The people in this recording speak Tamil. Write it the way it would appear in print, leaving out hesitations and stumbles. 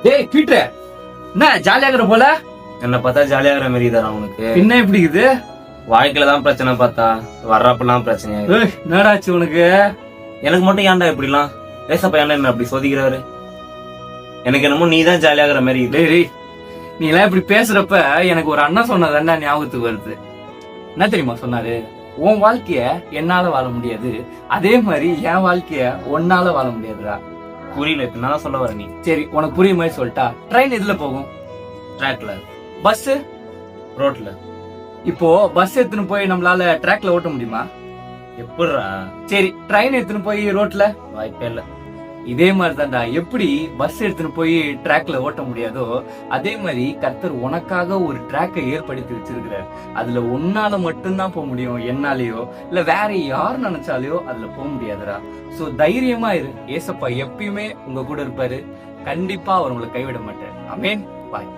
டேய் பீட்டர், என்ன ஜாலியா இருக்கிற போல? என்ன பார்த்தா ஜாலியா இருக்கிற மாதிரி தானே உனக்கு? என்ன எப்படி இருக்குது? வாழ்க்கையில தான் பிரச்சனை பார்த்தா வர்றப்பெல்லாம் பிரச்சனை. என்னடாச்சு உனக்கு? எனக்கு மட்டும் ஏன்டா இப்படிலாம் ஏசப்பா ஏன்டா என்ன அப்படி சோதிக்கிறாரு? எனக்கு என்னமோ நீ தான் ஜாலியா இருக்கிற மாதிரி. டேய் நீ எல்லாம் இப்படி பேசுறப்ப எனக்கு ஒரு அண்ணா சொன்னதாண்டா ஞாபகத்துக்கு வருது. என்ன தெரியுமா சொன்னாரு? உன் வாழ்க்கைய என்னால வாழ முடியாது, அதே மாதிரி என் வாழ்க்கைய உன்னால வாழ முடியாதுடா. புரியல, இப்ப நான் சொல்ல வர. நீ சரி உனக்கு புரியுற மாதிரி சொல்லிட்டா. ட்ரெயின் எதுல போகும்? ட்ராக்ல. பஸ் ரோட்ல. இப்போ பஸ் எடுத்துன்னு போய் நம்மளால ட்ராக்ல ஓட்ட முடியுமா? எப்படிரா? சரி ட்ரெயின் எடுத்துன்னு போய் ரோட்ல? வாய்ப்பே இல்ல. இதே மாதிரி தான்டா, எப்படி பஸ் எடுத்துன்னு போய் ட்ராக்ல ஓட்ட முடியாதோ அதே மாதிரி கர்த்தர் உனக்காக ஒரு ட்ராக்கை ஏற்படுத்தி வச்சிருக்கிறார். அதுல உன்னால மட்டும்தான் போக முடியும், என்னாலேயோ இல்ல வேற யார் நினைச்சாலேயோ அதுல போக முடியாதுடா. சோ தைரியமா இரு, ஏசப்பா எப்பயுமே உங்க கூட இருப்பாரு. கண்டிப்பா அவர் உங்களை கைவிட மாட்டார். ஆமென். பாய்.